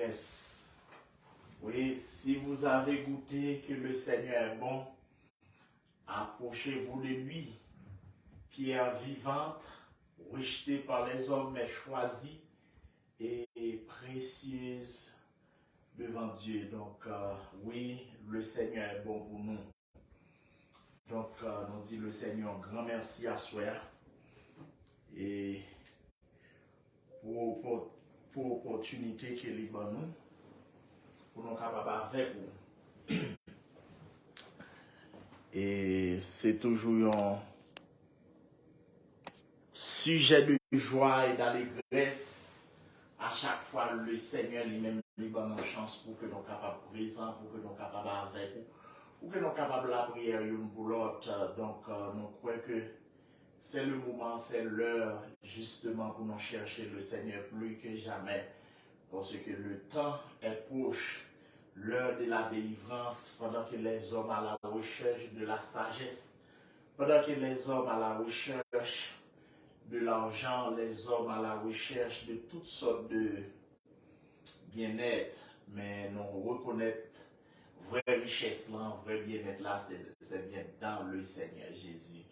Yes. Oui, si vous avez goûté que le Seigneur est bon, approchez-vous de lui. Pierre vivante, rejetée par les hommes, mais choisie et précieuse devant Dieu. Donc, oui, le Seigneur est bon pour nous. Donc, nous dit le Seigneur grand merci à soi et pour l'opportunité qu'il est pour nous, pour nous capables avec vous. Et c'est toujours un sujet de joie et d'allégresse à chaque fois le Seigneur lui-même lui donne une chance pour que nous soyons capables présents, pour que nous soyons capables avec vous, pour que nous soyons capables de la prière une pour l'autre. Donc nous croyons que c'est le moment, c'est l'heure justement pour nous chercher le Seigneur plus que jamais. Parce que le temps est proche, l'heure de la délivrance, pendant que les hommes à la recherche de la sagesse, pendant que les hommes à la recherche de l'argent, les hommes à la recherche de toutes sortes de bien-être, mais nous reconnaître vraie richesse là, vrai bien-être là, c'est bien dans le Seigneur Jésus.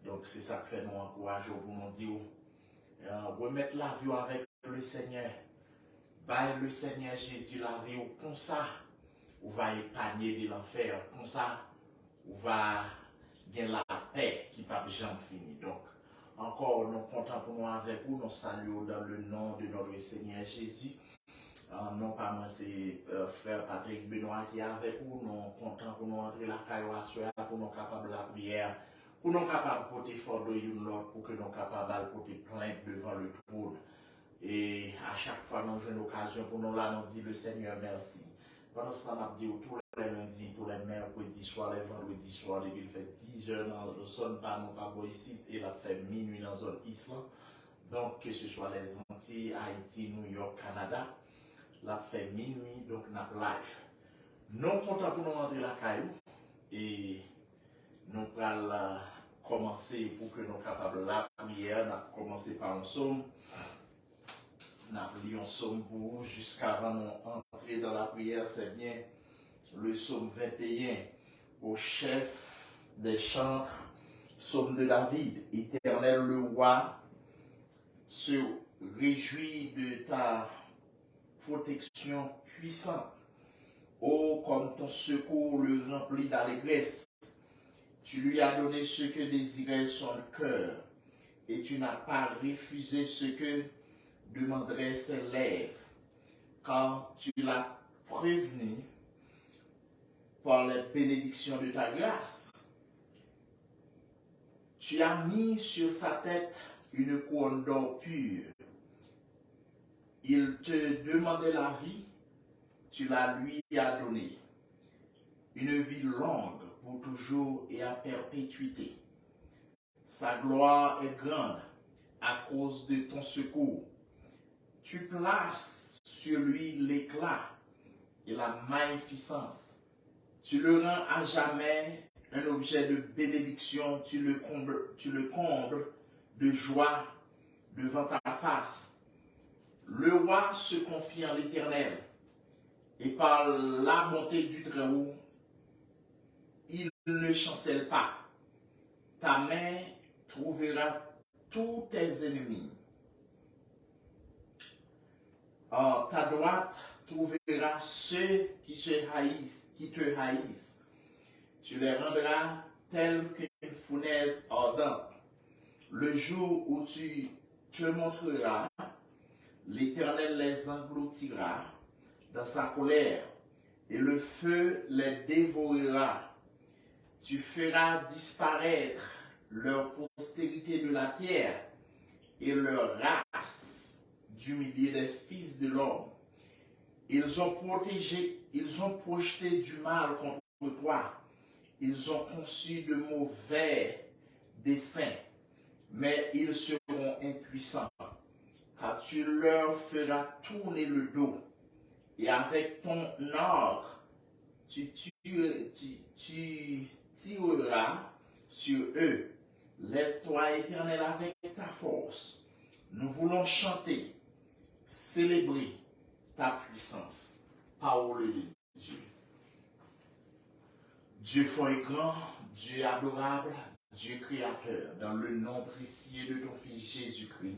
Donc c'est ça que fait nous encourager pour nous dire, remettre la vie avec le Seigneur. Bah, le Seigneur Jésus la vie comme ça, on va épargner de l'enfer, comme ça, on va gagner la paix qui ne va jamais finir. Donc, encore, nous comptons pour nous avec vous, nous saluons dans le nom de notre Seigneur Jésus. Non pas moi, c'est frère Patrick Benoît qui est avec vous, nous comptons pour nous entrer la caille pour nous capables de la prière, pour nous capables de porter fort de l'autre, pour que nous capables de porter plainte devant le trône. Et à chaque fois, nous avons une occasion pour nous là, nous dit le Seigneur merci. Pendant ce temps, nous dit tous les lundis, tous les mercredis soirs, les vendredis soirs, il fait 10 heures dans la zone pas ici, et il a fait minuit dans la zone Islande. Donc, que ce soit les Antilles, Haïti, New York, Canada, l'a fait minuit, donc nous avons live. Nous comptons pour nous rentrer la caillou et nous allons commencer pour que nous soyons capables de la prière. Nous allons commencer par un psaume. Nous avons un psaume pour vous jusqu'avant d'entrer dans la prière. C'est bien le psaume 21 au chef des chants, psaume de David. Éternel le roi se réjouit de ta protection puissante. Oh, comme ton secours le remplit d'allégresse. Tu lui as donné ce que désirait son cœur, et tu n'as pas refusé ce que demanderaient ses lèvres, car tu l'as prévenu par les bénédictions de ta grâce. Tu as mis sur sa tête une couronne d'or pur. Il te demandait la vie, tu la lui as donnée. Une vie longue pour toujours et à perpétuité. Sa gloire est grande à cause de ton secours. Tu places sur lui l'éclat et la magnificence. Tu le rends à jamais un objet de bénédiction. Tu le combles de joie devant ta face. Le roi se confie en l'Éternel et par la bonté du Très-Haut, il ne chancelle pas. Ta main trouvera tous tes ennemis. Ta droite trouvera ceux qui te haïssent. Tu les rendras tels qu'une fournaise ardente. Le jour où tu te montreras, l'Éternel les engloutira dans sa colère, et le feu les dévorera. Tu feras disparaître leur postérité de la terre et leur race du milieu des fils de l'homme. Ils ont projeté du mal contre toi. Ils ont conçu de mauvais desseins, mais ils seront impuissants, car tu leur feras tourner le dos, et avec ton arc, tu tireras sur eux. Lève-toi, Éternel, avec ta force. Nous voulons chanter, célébrer ta puissance. Parole de Dieu. Dieu fort et grand, Dieu adorable, Dieu créateur, dans le nom précieux de ton Fils Jésus-Christ,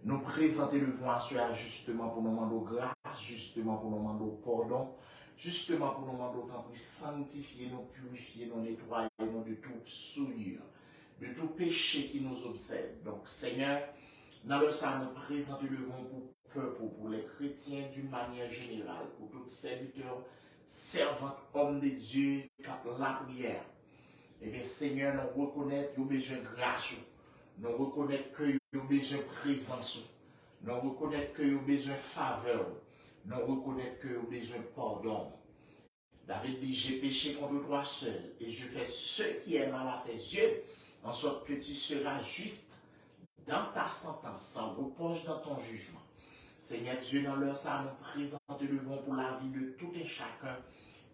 nous présenter devant à cela justement pour nous demander grâce, justement pour nous demander pardon, justement pour nous demander qu'on puisse sanctifier, nous purifier, nous nettoyer, nous de toute souillure, de tout péché qui nous obsède. Donc, Seigneur, dans le sang, nous présentons le vent pour peuple, pour les chrétiens d'une manière générale, pour tous serviteurs, servantes, hommes de Dieu, qui ont la prière. Eh bien, Seigneur, nous reconnaissons nos besoin de grâce, nous reconnaissons que nous avons besoin de présence, nous reconnaissons que nous avons besoin de faveur, nous reconnaissons que nous avons besoin de pardon. David dit, j'ai péché contre toi seul, et je fais ce qui est mal à tes yeux, en sorte que tu seras juste dans ta sentence, sans reproche dans ton jugement. Seigneur Dieu, dans leur ça, nous présentons devant pour la vie de tout et chacun,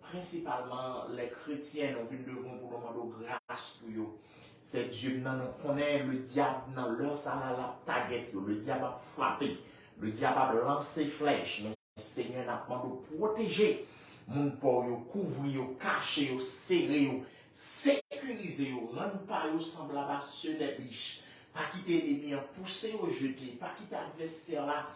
principalement les chrétiens, nous venons devant pour demander grâce pour eux. C'est Dieu, nous connaît le diable dans leur ça, la taguette, le diable a frappé, le diable a lancé flèche, mais Seigneur n'a pas de protéger mon pauvre, couvrir, cacher, serrer, sécuriser, rendre pas semblable à ceux des biches. Pas quitter l'ennemi, pousser au jeter, pas quitter l'adversaire là,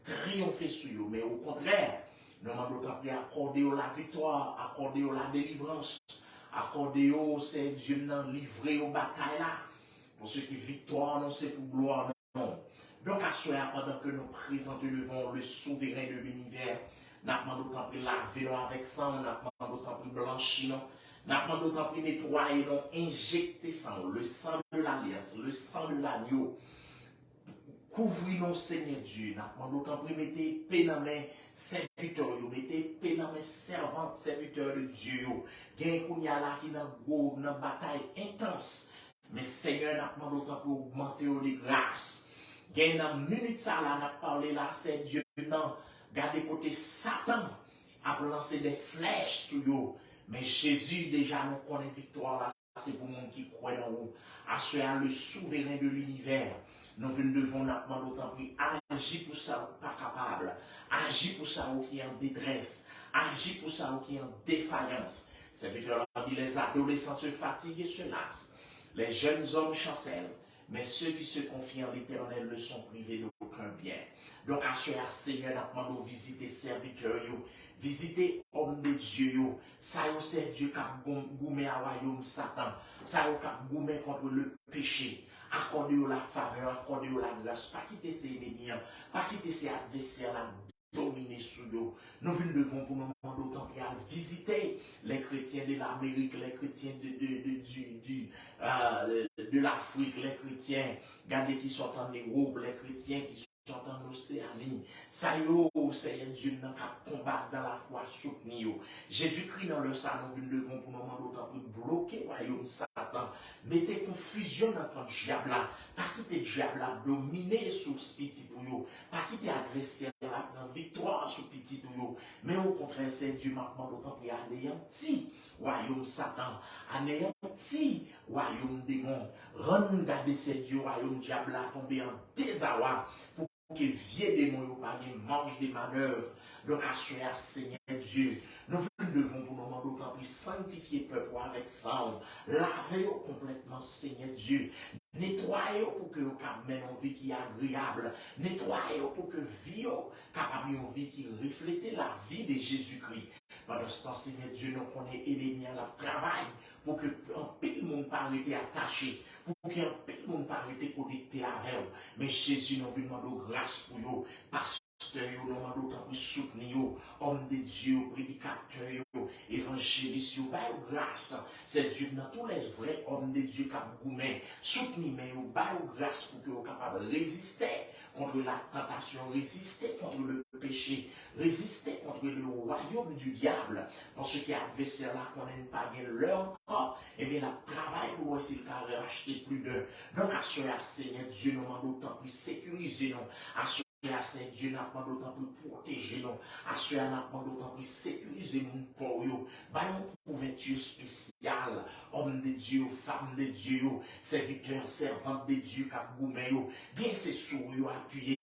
triompher sur eux, mais au contraire, nous demandons accorder la victoire, accorder la délivrance, accorder c'est Dieu nous livrer aux batailles là. Pour ceux qui victoire, non, c'est pour gloire, non. Donc, à ce moment, pendant que nous présentons devant le souverain de l'univers, nous demandons laver avec sang, nous demandons blanchir, nous demandons nettoyer, injecter sang, le sang de l'alliance, le sang de l'agneau. Couvrez-nous, Seigneur Dieu. Nous demandons mettez paix dans mes serviteurs, mettez paix dans mes servantes, serviteurs de Dieu. Il y a un là qui dans une bataille intense. Mais Seigneur, nous demandons pour augmenter les grâces. Il y a une minute ça là, nous parlé là, c'est Dieu. Non, gardez côté Satan a lancé des flèches sur eux. Mais Jésus, déjà, nous connaît victoire là. C'est pour monde qui croit dans vous. Assurer le souverain de l'univers. Nous venons devant notre temps agir pour ça pas capable. Agir pour ça qui est en détresse. Agir pour ça qui est en défaillance. C'est vrai que les adolescents se fatiguent et se lassent. Les jeunes hommes chancellent. Mais ceux qui se confient en l'Éternel ne sont privés d'aucun bien. Donc, assurer Seigneur, nous demandons visiter serviteurs, visiter hommes de Dieu. Ça, c'est Dieu qui a goumé à royaume Satan. Ça, qui a goumé contre le péché. Accordez-vous la faveur, accordez-vous la grâce. Pas quitter ses ennemis, pas quitter ses adversaires, là, dominer sous eux. Nous devons pour nous demander autant à visiter les chrétiens de l'Amérique, les chrétiens de l'Afrique, les chrétiens, regardez qui sont en Europe, les chrétiens qui sont en Océanie. Ça y est, Seigneur Dieu, nous avons combattre dans la foi soutenir. Jésus-Christ dans le sang, nous devons pour nous demander autant pour bloquer le royaume Satan. Mettez confusion dans le diable là. Pas quitter le diable là, dominer sous ce petit tuyau. Pas quitter l'adversaire là, prendre victoire sous le petit tuyau. Mais au contraire, c'est Dieu maintenant d'autant pour anéantir royaume Satan, anéantir royaume démon. Rendre garder ces dieux royaume diable là tomber en désarroi pour que vieux démons pas mange des manœuvres. Donc assurer à Seigneur Dieu. Nous devons pour nous demander d'autant plus sanctifier le peuple avec sang. Laver complètement Seigneur Dieu. Nettoyer pour que vous mène une vie qui est agréable. Nettoyer pour que vie capable une vie qui reflète la vie de Jésus-Christ. Pendant ce temps, Seigneur Dieu, nous connaît ennemi à la travail pour que un pile monde pas été attaché, pour qu'un pile monde pas été connecté avec vous. Mais Jésus nous demande grâce pour vous. Parce nous demandons d'autant plus soutenir, hommes de Dieu, prédicateurs, évangélistes, grâce. C'est Dieu dans tous les vrais hommes de Dieu qui ont goumé. Soutenez-moi, grâce pour que vous soyez capables de résister contre la tentation, résister contre le péché, résister contre le royaume du diable. Parce que les adversaires là, qu'on n'aime pas bien leur corps, et bien, le travail pour essayer de racheter plus d'eux. Donc, assurer à Seigneur Dieu, nous demandons d'autant plus sécuriser nous. Assurer Dieu n'a pas d'autant plus protéger nous. Assurer n'a pas d'autant plus sécuriser nous pour eux. Une couverture spéciale. Homme de Dieu, femme de Dieu, serviteur, servante de Dieu, capgoumé. Bien c'est sur eux appuyé.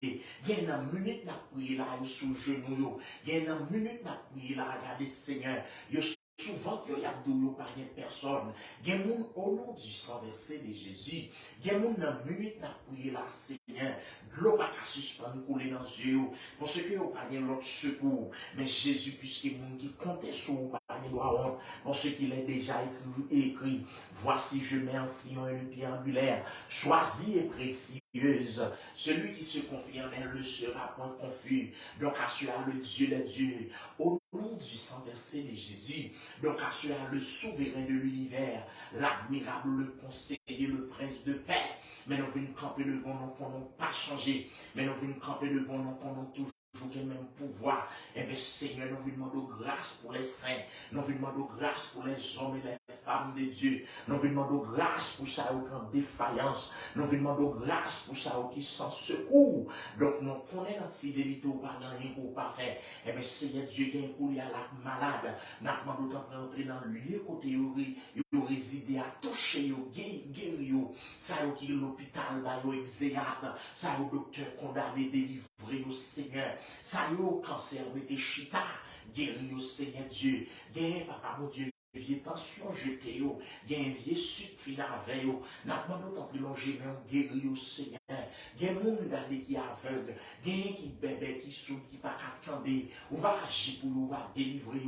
Bien une minute n'a prié là sous genou. Bien une minute n'a prié là regarder Seigneur. souvent qu'il y a d'où par une personne. Il y a moun au nom du sang versé de Jésus. Il y a moun dans minute n'a prié là, Seigneur. L'eau pas qu'à suspendre couler dans les yeux. Parce que vous pas l'autre secours. Mais Jésus, puisque moun qui comptait sur vous, pas de honte. Parce qu'il est déjà écrit. Voici, je mets en Sion une pierre angulaire, choisie et précieuse. Celui qui se confie en elle ne sera point confus. Donc, assure le Dieu des dieux. Au nom du sang versé de Jésus, donc assure le souverain de l'univers, l'admirable, le conseiller, le prince de paix. Mais nous venons camper devant nous pour nous pas changer. Mais nous venons camper devant nous pour nous toujours le même pouvoir. Et bien, Seigneur, nous vous demandons grâce pour les saints. Nous vous demandons grâce pour les hommes et les femmes de Dieu. Nous vous demandons grâce pour ça aucune défaillance. Nous vous demandons grâce pour ça qui sans secours. Donc, nous connaissons la fidélité au pas rien pour pas faire. Et bien, Seigneur Dieu, qui est un y a la malade. Nous demandons d'entrer dans le lieu côté où résider, à toucher, guérir. Ça qui est l'hôpital, ça au docteur condamné, délivré au Seigneur. Ça y est au cancer, mettez chita, guéri au Seigneur Dieu. Guéri, papa mon Dieu, vieux tension jeté, guéri, vieux sucre final avec, n'a pas d'autant plus longé, même guéri au Seigneur. Guéri, mon gardé qui est aveugle, guéri qui bébé, qui soude, qui pas attendre, on va agir pour vous, on va délivrer,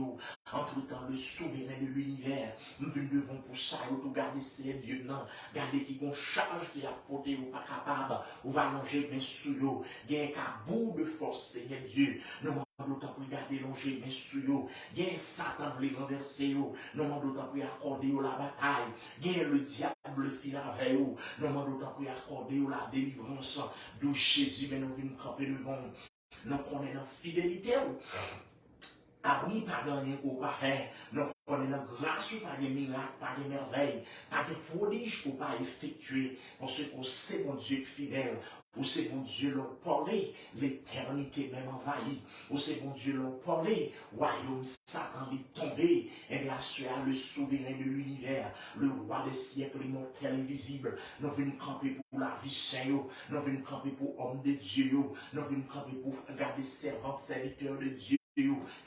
entre temps, le souverain de l'univers, nous devons pour ça, tout garder ces dieux, non, garder qui ont charge qui a porté, ou pas capable, on va longer, mais sous eux, guéri qu'à bout de force, Seigneur Dieu, nous d'autant plus garder longer mais sous yo gain Satan les renverser yo non d'autant plus accorder la bataille gain le diable final avec yo non d'autant plus accorder la délivrance de Jésus mais nous venons camper devant nous connaissons la fidélité. Ah oui, pas de rien qu'on pas faire. Nous connaissons grâce, pas de miracles, pas de merveilles, pas de prodiges pour pas effectuer. Parce que c'est mon Dieu fidèle. Ou c'est mon Dieu l'ont parlé, l'éternité même envahie. Ou c'est mon Dieu l'ont parlé, royaume Satan est tombé. Et bien, assuré le souverain de l'univers, le roi des siècles immortel invisible. Nous venons camper pour la vie sainte, nous venons camper pour homme de Dieu, nous venons camper pour garder servants, serviteurs de Dieu.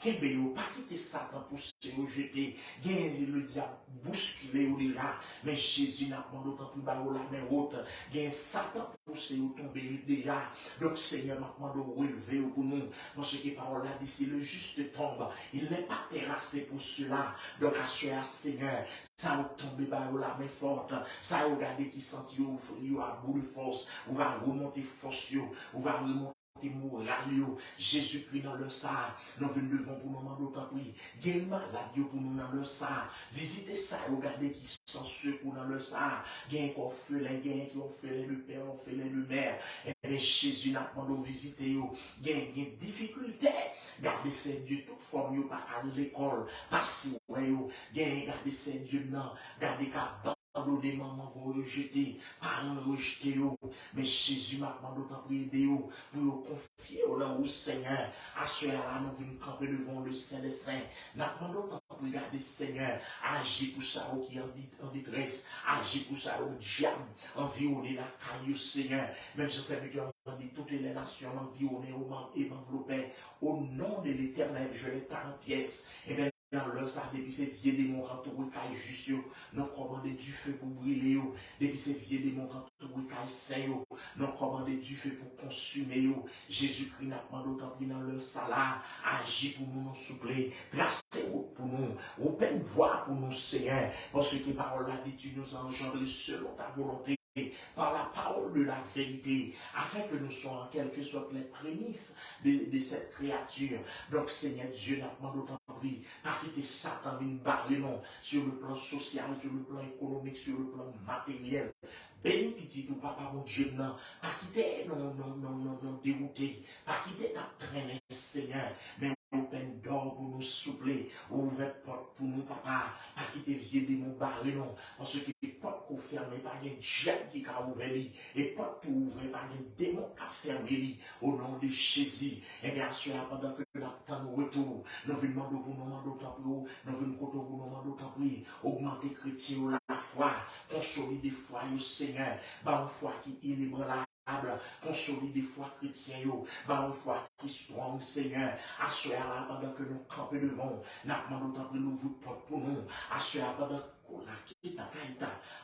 Kebe pas quitter Satan pour se rejeter, gagne le diable bousculer ou déjà, mais Jésus n'a pas d'autant plus bas la main haute, gagne Satan pour se tomber déjà. Donc Seigneur m'a demandé de relever pour nous, parce que parole a dit si le juste tombe, il n'est pas terrassé pour cela. Donc assure Seigneur, ça va tomber bas la main forte, ça va regarder qui sentit au à bout de force, on va remonter force, on va remonter Jésus-Christ dans le sang, nous venons devant pour nous demander autant prier. Guérir malade pour nous dans le sang. Visitez ça, regardez qui sont secours dans le sang. Gain qui orphelin, gain qui orphelin de père, orphelin de mère. Et bien Jésus n'a pas de visiter. Gain difficulté. Gardez ces dieux toute forme, pas à l'école. Pas si vous gain gardez ces dieux non. Gardez qu'à abandonner maman vous rejeter, parents rejeter, mais Jésus m'a demandé d'autant prier pour vous confier au Seigneur. À cela, nous venons camper devant le Saint des Saints. Nous demandé d'autant prier, regarder Seigneur, agir pour ça qui est en détresse, agir pour ça au diable, environner la caille, Seigneur. Même je sais que toutes les nations environnées et m'envelopper au nom de l'Éternel, je les taille en pièces. Et bien, dans leur ça, depuis ces vieux démons quand tout caille juste, nous commandons du feu pour brûler, depuis ces vieux démons quand tout caille sain, nous commandons du feu pour consumer. Jésus-Christ n'a pas d'autant plus dans leur salaire, agit pour nous, nous soupler, grâce pour nous, open voie pour nous, Seigneur, parce que parole là dit, tu nous as engendrés selon ta volonté. Par la parole de la vérité, afin que nous soyons en quelque sorte les prémices de cette créature. Donc, Seigneur Dieu, n'a pas d'autant pris, pas quitter Satan une barre, non, sur le plan social, sur le plan économique, sur le plan matériel. Béni petit ou papa mon Dieu, non, pas quitter, non, dérouter, pas quitter notre traîner, Seigneur, mais open door pour nous soupler, ouvert porte pour nous, papa, pas quitter vieux démon barré, non, parce que les portes qu'on ferme, par un diable qui a ouvert, et portes ouvert par un démon qui a fermé, au nom de Jésus, et bien sûr, pendant que nous retour, nous venons demander pour nous demander autant plus, nous venons pour nous demander autant plus, augmenter chrétien la foi, consolider foi au Seigneur, par une foi qui est inébranlable. consolide foi chrétien, bah une foi qui strong, Seigneur, assoir là pendant que nous campons devant, n'a pas d'autant que nous vous porte pour nous, assoir pendant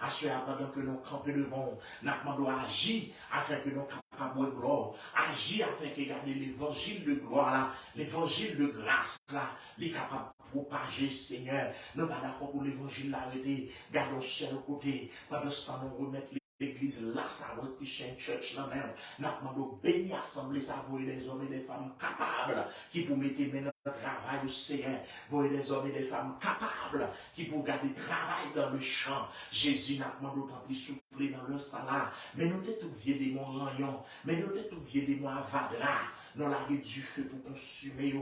assoir pendant que nous campons devant, n'a pas d'autant agir afin que nous capables de gloire, agir afin que garder l'évangile de gloire là, l'évangile de grâce là, les capables de propager, Seigneur, nous pas d'accord pour l'évangile l'arrêter, gardons seul côté, pendant ce temps nous remettre l'église là, ça va Christian Church là même. Nous demandons béni assemblée, ça voit des hommes et des femmes capables qui pour mettre maintenant le travail au Seigneur. Voyez des hommes et des femmes capables qui pour garder travail dans le champ. Jésus n'a demandé d'autant plus souple dans le salaire. Mais nous t'es tout vieux des mots rayon. Mais nous t'es tout vieux des mots avadra. Nous l'avons du feu pour consumer.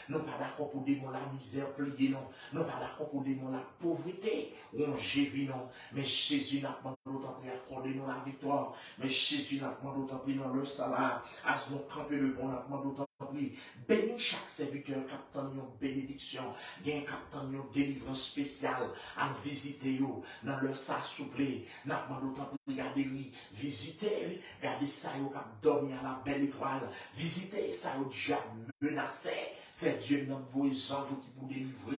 Nous pas d'accord pour des mots la misère pliée non. Nous pas d'accord pour des mots la pauvreté. On jévi non. Mais Jésus n'a demandé d'autant plus accorder nous la victoire. Mais Jésus n'a demandé d'autant plus dans le salaire. À ce moment camper devant, n'a demandé d'autant plus. Bénis chaque serviteur captant une bénédiction. Gain captant une délivrance spéciale à visiter dans leur salle souple. N'a demandé d'autant plus regarder lui. Visiter, regardez ça yo cap dormir à la belle étoile. Visiter ça yo déjà menacé. C'est Dieu dans vos anges qui pour délivrer.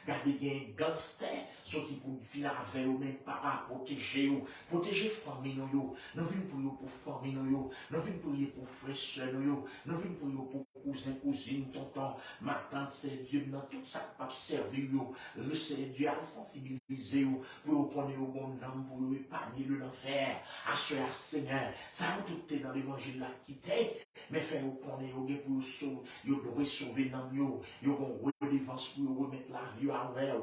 Gardez un gangster, sorti pour finir avec vous, même papa, protéger vous, protéger famille nous. Nous venons pour famille nous, nous venons pour frères soeurs nous, nous venons pour cousins, cousines, tonton, ma tante, c'est Dieu dans tout ça pas servir vous, c'est Dieu à sensibiliser vous, pour connaître au bon nom, pour épargner de l'enfer, à ce Seigneur, ça a tout dans l'évangile là qui t'est, mais faire vous connaître pour sauver, vous sauver dans nous, vous redevance pour remettre la vie envers.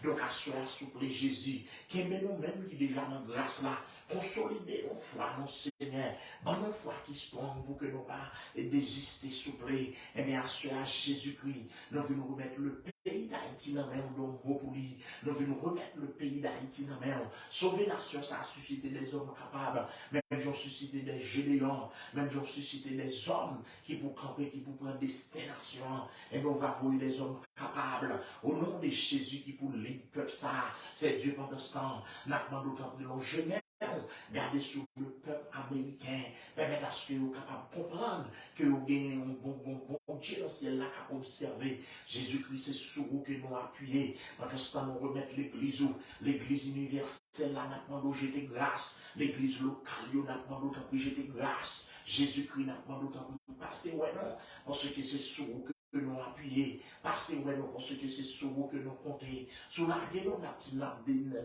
Donc, à ce souple Jésus, qui est nous-mêmes qui déjà dans grâce là, consolider nos foi, nos Seigneur, bon nos foi qui se tombent pour que nous pas désister souple, et bien à ce Jésus-Christ, nous venons remettre le pays d'Haïti dans même donc pour lui, nous venons remettre le pays d'Haïti dans même. Sauver nation, ça a suscité des hommes capables, même j'ont suscité des géants, même j'ont suscité des hommes qui pour camper, qui pour prendre destination, et nous va voir des hommes capables, au nom de Jésus qui pour les peuples ça, c'est Dieu pendant ce temps, n'a pas d'autant plus long jeunesse. Gardez sur le peuple américain, permettez à ce que vous soyez capable de comprendre que vous avez un bon Dieu dans le ciel là à observer. Jésus-Christ, c'est sur vous que nous appuyons. Pendant ce temps, nous remettons l'église universelle là, nous demandons jeter grâce. L'église locale, nous demandons jeter grâce. Jésus-Christ, nous demandons passer, ouais, non, parce que c'est sur vous que nous appuyer, passer ouais non parce que c'est sur vous que nous comptons. Sous la gueule, on a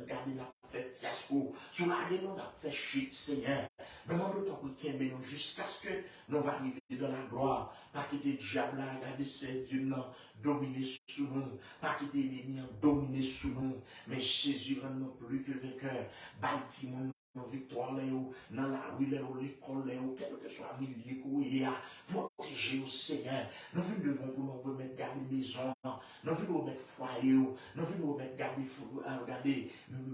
gardé la fait fiasco. Sous la gueule, on a fait chute, Seigneur. Demande autant pour qu'il nous jusqu'à ce que nous arrivions dans la gloire. Pas quitter le diable à regarder ces dieux dominer sous nous. Pas quitter l'ennemi dominer sous nous. Mais Jésus rend nous plus que vainqueur. Bâti nos victoires, dans la rue, l'école, quel que soit le milieu où il y a, protéger au Seigneur. Nous venons devant pour nous remettre garder maison, nous venons remettre foyer, nous venons remettre garder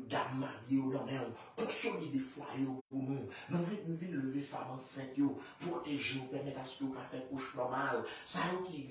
dame mariée dans main, consolider foyer pour nous. Nous venons lever femme enceinte, protéger, permettre à ce que vous fassiez couche normale. Ça qui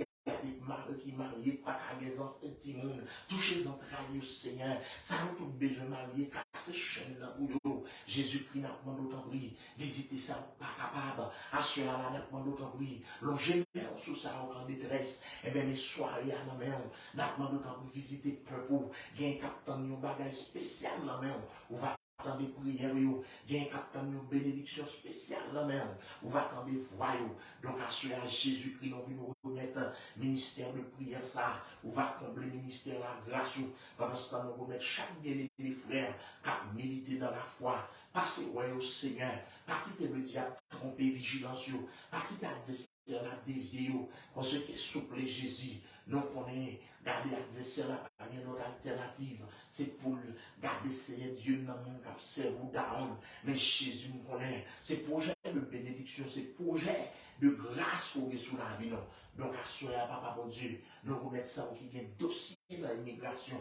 qui marié, pas qu'à des enfants, petit monde, toucher les entrailles au Seigneur, ça a tout besoin de marier, casser chaîne dans le Jésus-Christ n'a pas d'autant prix, visiter ça, pas capable, assurer la n'a pas d'autant prix, longer sous ça en détresse, et bien mes soirées à la main, n'a pas d'autant prix, visiter peuple, il y a un capitaine, un bagage spécial dans la main, on va attendre des prières, il y a un capitaine, une bénédiction spéciale dans la main, on va attendre des voix, donc assurer à Jésus-Christ, on veut nous remettre ministère de prière, ça, on va combler le ministère de la grâce, pendant ce temps, nous remettre chaque bien-aimé frère, qui a milité dans la foi, passez ouais au Seigneur, pas quitter le diable, tromper vigilance, pas quitter l'adversaire la dévier, parce que souple Jésus, nous connaissons, garder l'adversaire la une autre alternative, c'est pour garder Seigneur Dieu dans mon cap, cerveau down, mais Jésus nous connaît, c'est projet de bénédiction, c'est projet de grâce pour que sous la vie, non. Donc, assurez à Papa bon Dieu, nous remettre ça qui vient dossier dans l'immigration,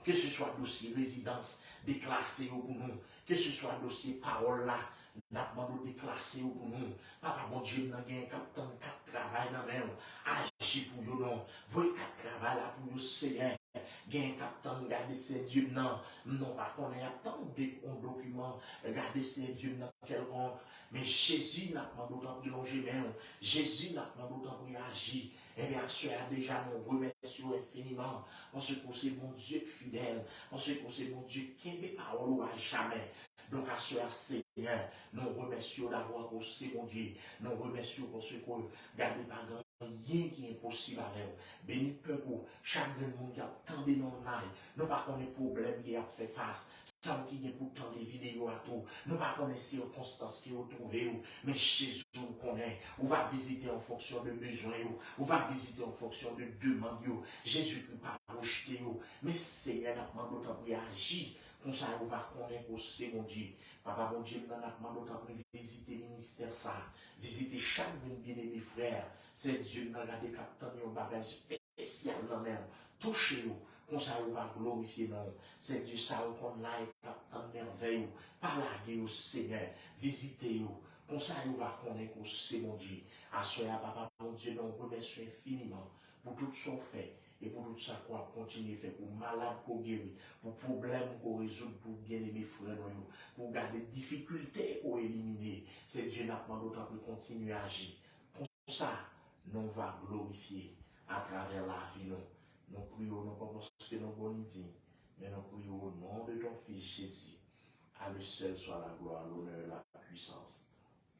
que ce soit dossier résidence déclassé pour nous, que ce soit dossier parole là, n'a pas déclassé pour nous. Papa bon Dieu, nous avons un capitaine 4 travail dans même, agis pour nous, non. Voyez 4 travail là pour nous, Seigneur. Gain capitaine, regardez ces Dieu, non, pas qu'on ait tant de documents infiniment. Regardez, c'est Dieu dans quel rang. Mais Jésus n'a pas d'autant plus longé, mais Jésus n'a pas d'autant plus agi. Eh bien, cela déjà nous remercions infiniment. Parce que c'est mon Dieu fidèle. Parce que c'est mon Dieu qui est parole à jamais. Donc, à cela, Seigneur, nous remercions d'avoir aussi mon Dieu. Nous remercions pour ce que gardez pas grand. Rien qui est possible avec vous. Béni peuple, chaque monde qui a tant de non naïs, nous pas connaît problème qui a fait face. Ça qui est pourtant des vidéos à tout. Nous pas connaît circonstances qui ont trouvé. Mais Jésus nous connaît. On va visiter en fonction de besoins. On va visiter en fonction de demandes. Jésus ne pas rejeter. Mais Seigneur n'a pas d'autant pour agir. Comme ça, on va connaître aussi mon Dieu. Papa, mon Dieu, nous avons d'autant pour visiter le ministère ça. Visiter chaque bien-aimé frère. C'est Dieu qui a regardé un bagage spécial dans même. Touchez-vous. Comme ça, on va glorifier nous. C'est Dieu ça qu'on a captant merveille. Parlez au Seigneur. Visitez-vous. Comme ça, on va connaître aussi mon Dieu. À ce moment, papa, mon Dieu, nous remercions infiniment pour tout ce qu'on fait. Et pour tout ça qu'on continue à faire, pour malade qu'on guérit, pour problème qu'on résout, pour bien aimer frères, pour garder des difficultés qu'on éliminer. C'est Dieu n'a pas d'autant plus continuer à agir. Pour ça, nous va glorifier à travers la vie. Nous prions non pas parce que nous sommes dignes, mais nous prions au nom de ton Fils Jésus. À lui seul soit la gloire, l'honneur, la puissance,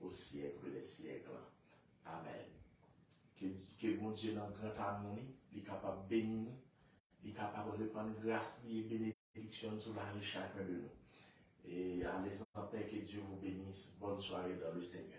au siècle des siècles. Amen. Que bon Dieu dans grand amour, il est capable de bénir nous, il est capable de prendre grâce et bénédiction sur la vie de chacun de nous. Et allez en paix, que Dieu vous bénisse. Bonne soirée dans le Seigneur.